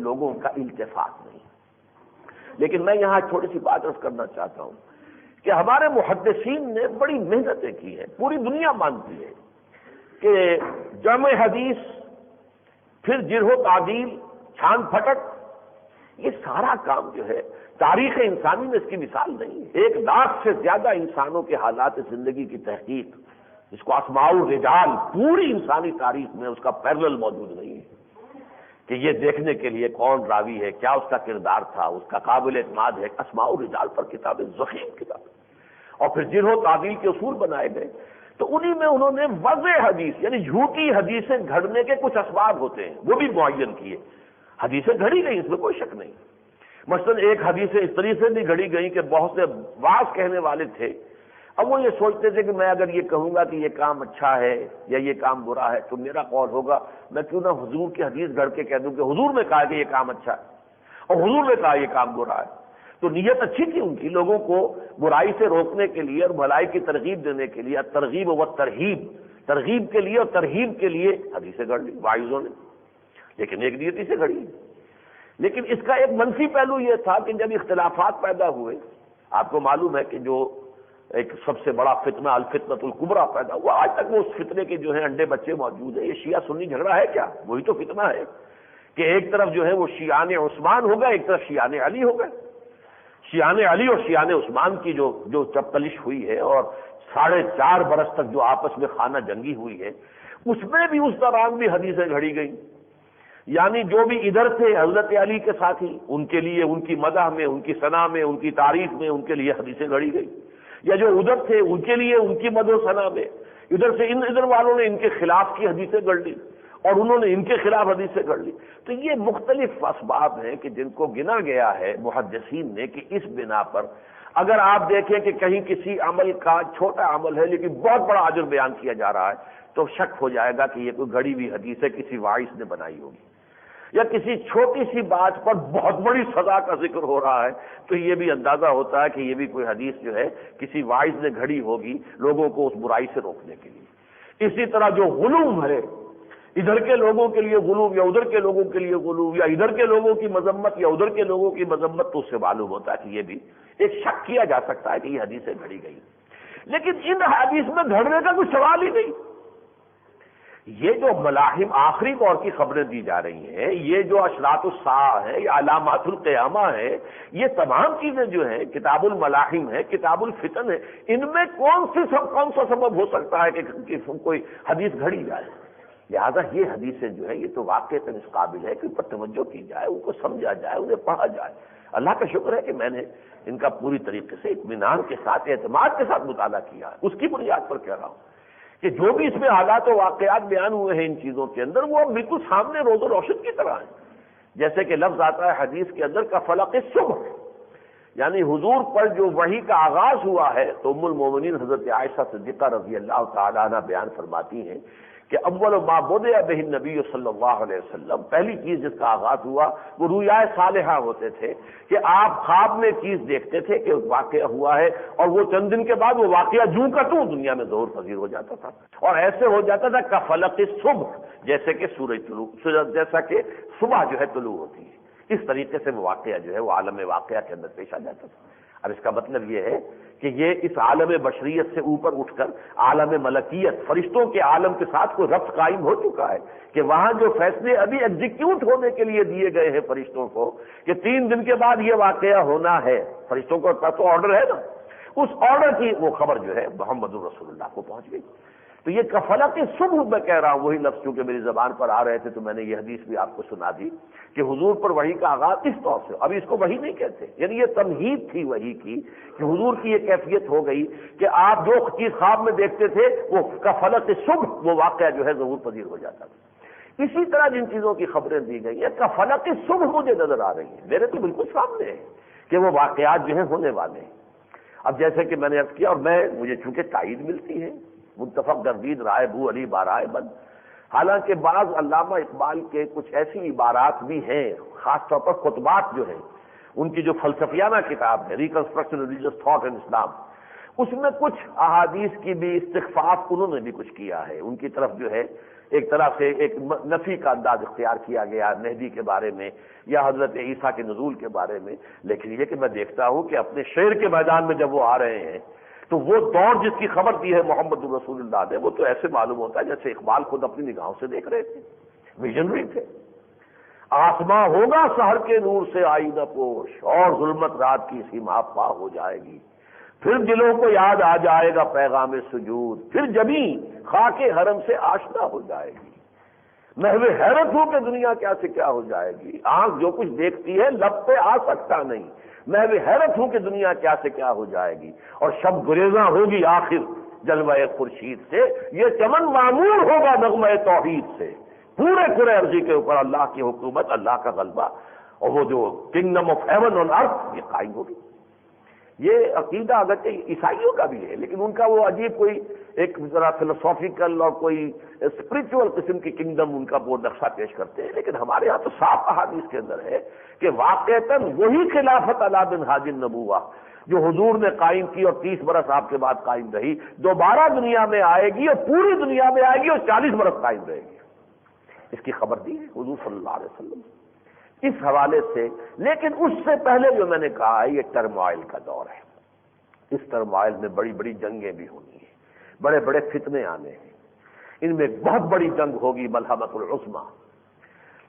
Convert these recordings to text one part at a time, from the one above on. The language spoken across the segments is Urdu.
لوگوں کا التفات نہیں۔ لیکن میں یہاں چھوٹی سی بات عرض کرنا چاہتا ہوں کہ ہمارے محدثین نے بڑی محنتیں کی ہیں، پوری دنیا مانتی ہے کہ جمع حدیث، پھر جرح و تعدیل، چھان پھٹک، یہ سارا کام جو ہے تاریخ انسانی میں اس کی مثال نہیں ہے۔ 1,00,000 سے زیادہ انسانوں کے حالات زندگی کی تحقیق، جس کو اسماء الرجال، پوری انسانی تاریخ میں اس کا پیرلل موجود نہیں ہے کہ یہ دیکھنے کے لیے کون راوی ہے، کیا اس کا کردار تھا، اس کا قابل اعتماد ہے۔ اسماء الرجال پر کتابیں، ضخیم کتابیں، اور پھر جرح و تعدیل کے اصول بنائے گئے، تو انہی میں انہوں نے وضع حدیث یعنی جھوٹی حدیثیں گھڑنے کے کچھ اسباب ہوتے ہیں وہ بھی معین کیے۔ حدیثیں گھڑی گئی، اس میں کوئی شک نہیں۔ مثلا ایک حدیث اس طریقے سے بھی گھڑی گئی کہ بہت سے واعظ کہنے والے تھے، اب وہ یہ سوچتے تھے کہ میں اگر یہ کہوں گا کہ یہ کام اچھا ہے یا یہ کام برا ہے تو میرا قول ہوگا، میں کیوں نہ حضور کی حدیث گھڑ کے کہہ دوں کہ حضور نے کہا کہ یہ کام اچھا ہے اور حضور نے کہا یہ کام برا ہے۔ تو نیت اچھی تھی ان کی، لوگوں کو برائی سے روکنے کے لیے اور بھلائی کی ترغیب دینے کے لیے، ترغیب و ترہیب، ترغیب کے لیے اور ترہیب کے لیے حدیثیں گھڑ لی واعظوں نے، لیکن ایک نیتی سے گھڑی۔ لیکن اس کا ایک منفی پہلو یہ تھا کہ جب اختلافات پیدا ہوئے، آپ کو معلوم ہے کہ جو ایک سب سے بڑا فتنہ الفتنۃ الکبریٰ پیدا ہوا، آج تک وہ اس فتنے کے جو ہیں انڈے بچے موجود ہیں۔ یہ شیعہ سنی جھگڑا ہے کیا؟ وہی تو فتنہ ہے کہ ایک طرف جو ہے وہ شیعان عثمان ہو گئے، ایک طرف شیعان علی ہو گئے۔ شیعان علی اور شیعان عثمان کی جو چپتلش ہوئی ہے اور 4.5 برس تک جو آپس میں خانہ جنگی ہوئی ہے، اس میں بھی اس دوران بھی حدیثیں گھڑی گئیں۔ یعنی جو بھی ادھر تھے حضرت علی کے ساتھی، ان کے لیے ان کی مدح میں، ان کی ثنا میں، ان کی تعریف میں ان کے لیے حدیثیں گھڑی گئی، یا جو ادھر تھے ان کے لیے ان کی مدح و ثنا میں ادھر سے ادھر والوں نے ان کے خلاف کی حدیثیں گھڑ لی اور انہوں نے ان کے خلاف حدیثیں گھڑ لی۔ تو یہ مختلف اسباب ہیں کہ جن کو گنا گیا ہے محدثین نے کہ اس بنا پر اگر آپ دیکھیں کہ کہیں کسی عمل کا چھوٹا عمل ہے لیکن بہت بڑا اجر بیان کیا جا رہا ہے تو شک ہو جائے گا کہ یہ کوئی گھڑی ہوئی حدیث ہے، کسی واعظ نے بنائی ہوگی، یا کسی چھوٹی سی بات پر بہت بڑی سزا کا ذکر ہو رہا ہے تو یہ بھی اندازہ ہوتا ہے کہ یہ بھی کوئی حدیث جو ہے کسی واعظ نے گھڑی ہوگی لوگوں کو اس برائی سے روکنے کے لیے۔ اسی طرح جو غلو ہے، ادھر کے لوگوں کے لیے غلو یا ادھر کے لوگوں کے لیے غلو، یا ادھر کے لوگوں کی مذمت یا ادھر کے لوگوں کی مذمت، تو اس سے معلوم ہوتا ہے کہ یہ بھی ایک شک کیا جا سکتا ہے کہ یہ حدیثیں گھڑی گئی۔ لیکن ان حدیث میں گھڑنے کا کوئی سوال ہی نہیں۔ یہ جو ملاحم آخری دور کی خبریں دی جا رہی ہیں، یہ جو اشراط الساعہ ہے، یہ علامات القیامہ ہے، یہ تمام چیزیں جو ہیں، کتاب الملاحم ہے، کتاب الفتن ہے، ان میں کون سا سبب ہو سکتا ہے کہ کوئی حدیث گھڑی جائے؟ لہذا یہ حدیثیں جو ہے یہ تو واقعتاً اس قابل ہے کہ ان پر توجہ کی جائے، ان کو سمجھا جائے، انہیں پڑھا جائے۔ اللہ کا شکر ہے کہ میں نے ان کا پوری طریقے سے اطمینان کے ساتھ، اعتماد کے ساتھ مطالعہ کیا ہے، اس کی بنیاد پر کہہ رہا ہوں کہ جو بھی اس میں حالات و واقعات بیان ہوئے ہیں ان چیزوں کے اندر، وہ بالکل سامنے روز و روشن کی طرح ہیں۔ جیسے کہ لفظ آتا ہے حدیث کے اندر کا فلق الصبح، یعنی حضور پر جو وحی کا آغاز ہوا ہے، تو ام المومنین حضرت عائشہ صدیقہ رضی اللہ تعالی عنہ بیان فرماتی ہیں کہ اول ما بدأ به النبی صلی اللہ علیہ وسلم، پہلی چیز جس کا آغاز ہوا وہ رؤیا صالحہ ہوتے تھے کہ آپ خواب میں چیز دیکھتے تھے کہ واقعہ ہوا ہے، اور وہ چند دن کے بعد وہ واقعہ جوں کا توں دنیا میں ظہور پذیر ہو جاتا تھا، اور ایسے ہو جاتا تھا کفلق الصبح، جیسے کہ جیسا کہ صبح جو ہے طلوع ہوتی ہے، اس طریقے سے وہ واقعہ جو ہے وہ عالم واقعہ کے اندر پیش آ جاتا تھا۔ اب اس کا مطلب یہ ہے کہ یہ اس عالم بشریت سے اوپر اٹھ کر عالم ملکیت، فرشتوں کے عالم کے ساتھ کوئی ربط قائم ہو چکا ہے کہ وہاں جو فیصلے ابھی ایگزیکیوٹ ہونے کے لیے دیے گئے ہیں فرشتوں کو کہ 3 دن کے بعد یہ واقعہ ہونا ہے، فرشتوں کو تو آرڈر ہے نا، اس آرڈر کی وہ خبر جو ہے محمد رسول اللہ کو پہنچ گئی۔ تو یہ کفلق صبح میں کہہ رہا ہوں، وہی لفظ چونکہ میری زبان پر آ رہے تھے تو میں نے یہ حدیث بھی آپ کو سنا دی کہ حضور پر وحی کا آغاز اس طور سے، ابھی اس کو وحی نہیں کہتے، یعنی یہ تمہید تھی وحی کی کہ حضور کی یہ کیفیت ہو گئی کہ آپ جو چیز خواب میں دیکھتے تھے وہ کفلق صبح وہ واقعہ جو ہے ظہور پذیر ہو جاتا تھا۔ اسی طرح جن چیزوں کی خبریں دی گئی ہیں کفلق صبح مجھے نظر آ رہی ہیں، میرے تو بالکل سامنے ہے کہ وہ واقعات جو ہیں ہونے والے ہیں۔ اب جیسے کہ میں نے عرض کیا، اور مجھے چونکہ تائید ملتی ہے، متفق گردید رائے بو علی بارائے بند، حالانکہ بعض علامہ اقبال کے کچھ ایسی عبارات بھی ہیں، خاص طور پر خطبات جو ہیں ان کی جو فلسفیانہ کتاب ہے ریکنسٹرکشن ریلیجیس تھاٹ ان اسلام، اس میں کچھ احادیث کی بھی استخفاف انہوں نے بھی کچھ کیا ہے، ان کی طرف جو ہے ایک طرح سے ایک نفی کا انداز اختیار کیا گیا مہدی کے بارے میں یا حضرت عیسیٰ کے نزول کے بارے میں. لیکن یہ کہ میں دیکھتا ہوں کہ اپنے شعر کے میدان میں جب وہ آ رہے ہیں تو وہ دور جس کی خبر دی ہے محمد رسول اللہ نے، وہ تو ایسے معلوم ہوتا ہے جیسے اقبال خود اپنی نگاہوں سے دیکھ رہے تھے، ویژنری تھے. آسماں ہوگا سحر کے نور سے آئینہ پوش، اور ظلمت رات کی سیما پا ہو جائے گی. پھر دلوں کو یاد آ جائے گا پیغام سجود، پھر جبیں خاک حرم سے آشنا ہو جائے گی. محو حیرت ہو کہ دنیا کیا سے کیا ہو جائے گی. آنکھ جو کچھ دیکھتی ہے لب پہ آ سکتا نہیں. محو حیرت ہوں کہ دنیا کیا سے کیا ہو جائے گی. اور شب گریزاں ہوگی آخر جلوہ خورشید سے، یہ چمن معمور ہوگا نغمہ توحید سے. پورے کرے ارضی کے اوپر اللہ کی حکومت، اللہ کا غلبہ، اور وہ جو کنگڈم آف ہیون آن ارتھ یہ قائم ہوگی. یہ عقیدہ اگرچہ عیسائیوں کا بھی ہے، لیکن ان کا وہ عجیب کوئی ایک ذرا فلسافیکل اور کوئی اسپرچول قسم کی کنگڈم ان کا وہ نقشہ پیش کرتے ہیں. لیکن ہمارے ہاں تو صاف احادیث کے اندر ہے کہ واقعتاً وہی خلافت علی منہاج النبوہ جو حضور نے قائم کی اور 30 برس آپ کے بعد قائم رہی، دوبارہ دنیا میں آئے گی اور پوری دنیا میں آئے گی اور 40 برس قائم رہے گی. اس کی خبر دی ہے حضور صلی اللہ علیہ وسلم اس حوالے سے. لیکن اس سے پہلے جو میں نے کہا ہے یہ ٹرموائل کا دور ہے. اس ٹرموائل میں بڑی بڑی جنگیں بھی ہونی ہیں، بڑے بڑے فتنے آنے ہیں. ان میں بہت بڑی جنگ ہوگی ملحمۃ العظمیٰ.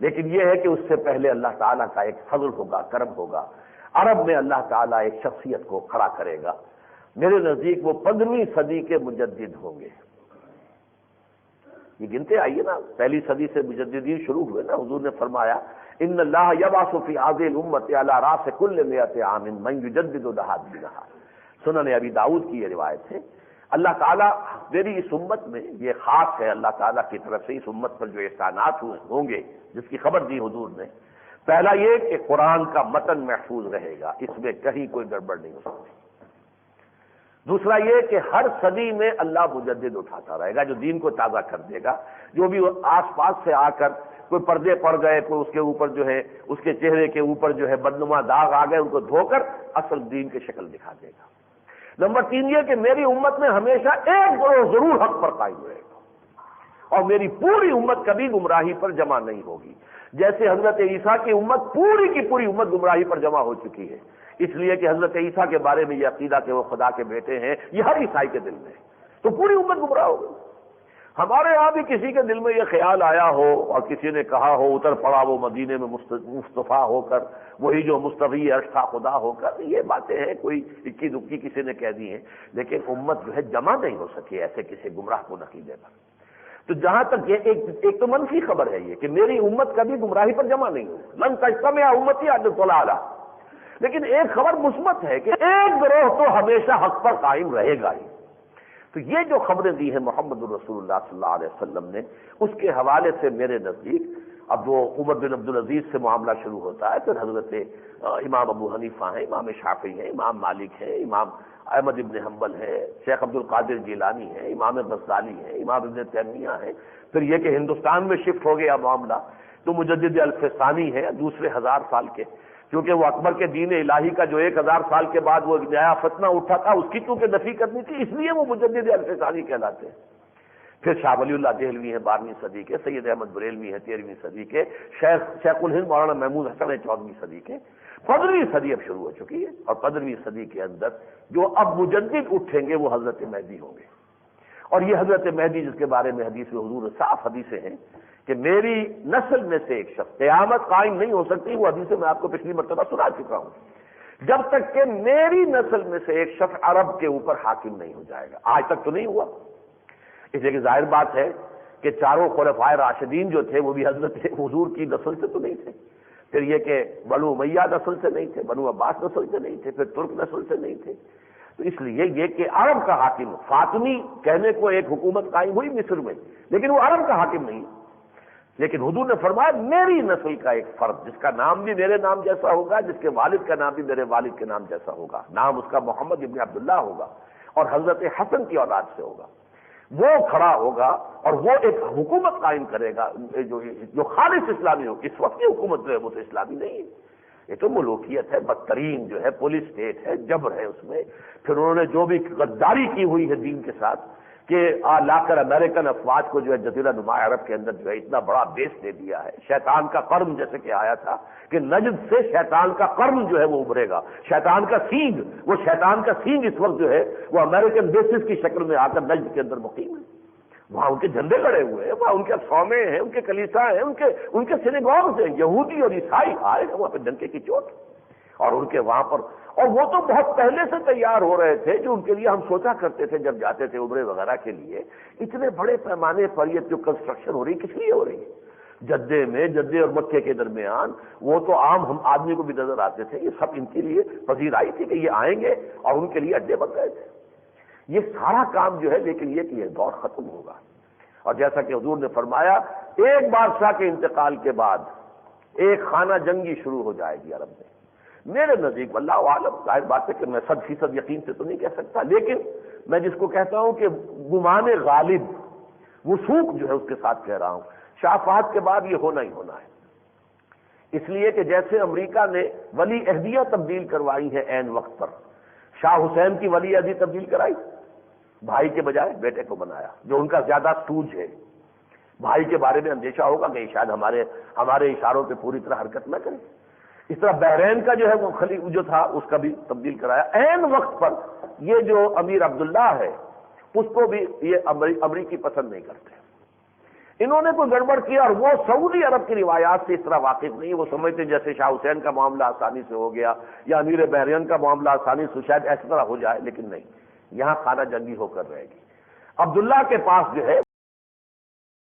لیکن یہ ہے کہ اس سے پہلے اللہ تعالیٰ کا ایک فضل ہوگا، کرم ہوگا. عرب میں اللہ تعالیٰ ایک شخصیت کو کھڑا کرے گا. میرے نزدیک وہ 15ویں صدی کے مجدد ہوں گے. یہ گنتے آئیے نا، پہلی صدی سے مجددین شروع ہوئے نا. حضور نے فرمایا ان اللہ یبعث فی هذه الامة علی راس کل 100 عام من یجدد لها دینها. سنن ابی داؤد کی یہ روایت ہے. اللہ تعالیٰ میری اس امت میں، یہ خاص ہے اللہ تعالیٰ کی طرف سے اس امت پر جو احسانات ہوں گے جس کی خبر دی حضور نے. پہلا یہ کہ قرآن کا متن محفوظ رہے گا، اس میں کہیں کوئی گڑبڑ نہیں ہو سکتی. دوسرا یہ کہ ہر صدی میں اللہ مجدد اٹھاتا رہے گا جو دین کو تازہ کر دے گا. جو بھی آس پاس سے آ کر کوئی پردے پڑ گئے، کوئی اس کے اوپر جو ہے اس کے چہرے کے اوپر جو ہے بدنما داغ آ گئے، ان کو دھو کر اصل دین کی شکل دکھا دے گا. نمبر 3 یہ کہ میری امت میں ہمیشہ ایک گروہ ضرور حق پر قائم رہے گا اور میری پوری امت کبھی گمراہی پر جمع نہیں ہوگی. جیسے حضرت عیسیٰ کی امت پوری کی پوری امت گمراہی پر جمع ہو چکی ہے، اس لیے کہ حضرت عیسیٰ کے بارے میں یہ عقیدہ کہ وہ خدا کے بیٹے ہیں یہ ہر عیسائی کے دل میں ہے، تو پوری امت گمراہ ہو گئی. ہمارے یہاں بھی کسی کے دل میں یہ خیال آیا ہو اور کسی نے کہا ہو اتر پڑا وہ مدینے میں مصطفیٰ ہو کر، وہی جو مصطفی عرش تھا خدا ہو کر، یہ باتیں ہیں کوئی اکی دکی کسی نے کہہ دی ہیں. لیکن امت جو ہے جمع نہیں ہو سکی ایسے کسی گمراہ کو عقیدے پر. تو جہاں تک یہ ایک تو منفی خبر ہے یہ کہ میری امت کبھی گمراہی پر جمع نہیں ہوئی، لن تجتمع امتی علی الضلالہ. لیکن ایک خبر مثبت ہے کہ ایک گروہ تو ہمیشہ حق پر قائم رہے گا ہی. تو یہ جو خبریں دی ہیں محمد رسول اللہ صلی اللہ علیہ وسلم نے، اس کے حوالے سے میرے نزدیک اب وہ عمر بن عبدالعزیز سے معاملہ شروع ہوتا ہے، پھر حضرت امام ابو حنیفہ ہیں، امام شافعی ہیں، امام مالک ہیں، امام احمد ابن حنبل ہیں، شیخ عبد القادر جیلانی ہیں، امام غزالی ہیں، امام ابن تیمیہ ہیں. پھر یہ کہ ہندوستان میں شفٹ ہو گیا معاملہ تو مجدد الف ثانی ہے دوسرے 1000 سال کے، کیونکہ وہ اکبر کے دین الہی کا جو 1000 سال کے بعد وہ نیا فتنہ اٹھا تھا اس کی چونکہ نفی کرنی تھی، اس لیے وہ مجدد الف ثانی کہلاتے ہیں. پھر شاہ ولی اللہ دہلوی ہیں 12ویں صدی کے، سید احمد بریلوی ہیں 13ویں صدی کے، شیخ الہند مولانا محمود حسن ہیں 14ویں صدی کے. 15ویں صدی اب شروع ہو چکی ہے اور 15ویں صدی کے اندر جو اب مجدد اٹھیں گے وہ حضرت مہدی ہوں گے. اور یہ حضرت مہدی جس کے بارے میں حدیث میں حضور صاف حدیثیں ہیں کہ میری نسل میں سے ایک شخص قیامت قائم نہیں ہو سکتی، وہ حدیث میں آپ کو پچھلی مرتبہ سنا چکا ہوں، جب تک کہ میری نسل میں سے ایک شخص عرب کے اوپر حاکم نہیں ہو جائے گا. آج تک تو نہیں ہوا، اس لیے کہ ظاہر بات ہے کہ چاروں خلفائے راشدین جو تھے وہ بھی حضرت حضور کی نسل سے تو نہیں تھے. پھر یہ کہ بنو امیہ نسل سے نہیں تھے، بنو عباس نسل سے نہیں تھے، پھر ترک نسل سے نہیں تھے. تو اس لیے یہ کہ عرب کا حاکم، فاطمی کہنے کو ایک حکومت قائم ہوئی مصر میں، لیکن وہ عرب کا حاکم نہیں. لیکن حضور نے فرمایا میری نسل کا ایک فرد جس کا نام بھی میرے نام جیسا ہوگا، جس کے والد کا نام بھی میرے والد کے نام جیسا ہوگا، نام اس کا محمد ابن عبداللہ ہوگا اور حضرت حسن کی اولاد سے ہوگا، وہ کھڑا ہوگا اور وہ ایک حکومت قائم کرے گا جو خالص اسلامی ہو. اس وقت کی حکومت جو ہے وہ تو اسلامی نہیں ہے، یہ تو ملوکیت ہے، بدترین جو ہے پولیس اسٹیٹ ہے، جبر ہے اس میں۔ پھر انہوں نے جو بھی غداری کی ہوئی ہے دین کے ساتھ کہ لا کر امریکن افواج کو جو ہے جزیرہ نما عرب کے اندر جو ہے اتنا بڑا بیس دے دیا ہے۔ شیطان کا قرن جیسے کہ آیا تھا کہ نجد سے شیطان کا قرن جو ہے وہ ابھرے گا، شیطان کا سینگ، وہ شیطان کا سینگ اس وقت جو ہے وہ امریکن بیسز کی شکل میں آ کر نجد کے اندر مقیم ہے۔ وہاں ان کے جھنڈے لڑے ہوئے ہیں، وہاں ان کے صومعے ہیں، ان کے کلیسا ہیں، ان کے سینیگوگز ہیں، یہودی اور عیسائی آئے ہیں وہاں پہ ڈنکے کی چوٹ، اور ان کے وہاں پر، اور وہ تو بہت پہلے سے تیار ہو رہے تھے جو ان کے لیے ہم سوچا کرتے تھے جب جاتے تھے عمرے وغیرہ کے لیے، اتنے بڑے پیمانے پر یہ جو کنسٹرکشن ہو رہی ہے کس لیے ہو رہی ہے؟ جدے اور مکے کے درمیان وہ تو عام ہم آدمی کو بھی نظر آتے تھے، یہ سب ان کے لیے پذیرائی تھی کہ یہ آئیں گے اور ان کے لیے اڈے بن گئے تھے۔ یہ سارا کام جو ہے، لیکن یہ کہ یہ دور ختم ہوگا، اور جیسا کہ حضور نے فرمایا ایک بادشاہ کے انتقال کے بعد ایک خانہ جنگی شروع ہو جائے گی عرب میں۔ میرے نزدیک اللہ عالم، ظاہر بات ہے کہ میں 100% یقین سے تو نہیں کہہ سکتا، لیکن میں جس کو کہتا ہوں کہ گمان غالب، وثوق جو ہے اس کے ساتھ کہہ رہا ہوں، شاہ فہد کے بعد یہ ہونا ہی ہونا ہے۔ اس لیے کہ جیسے امریکہ نے ولی عہدیہ تبدیل کروائی ہے عین وقت پر، شاہ حسین کی ولی عہدی تبدیل کرائی، بھائی کے بجائے بیٹے کو بنایا، جو ان کا زیادہ سوج ہے، بھائی کے بارے میں اندیشہ ہوگا کہ شاید ہمارے اشاروں پہ پوری طرح حرکت نہ کرے۔ اس طرح بحرین کا جو ہے وہ خلیفہ جو تھا اس کا بھی تبدیل کرایا عین وقت پر۔ یہ جو امیر عبداللہ ہے اس کو بھی یہ امریکی پسند نہیں کرتے، انہوں نے کوئی گڑبڑ کیا، اور وہ سعودی عرب کی روایات سے اس طرح واقف نہیں، وہ سمجھتے جیسے شاہ حسین کا معاملہ آسانی سے ہو گیا یا امیر بحرین کا معاملہ آسانی سے شاید ایسی طرح ہو جائے، لیکن نہیں، یہاں خانہ جنگی ہو کر رہے گی۔ عبداللہ کے پاس جو ہے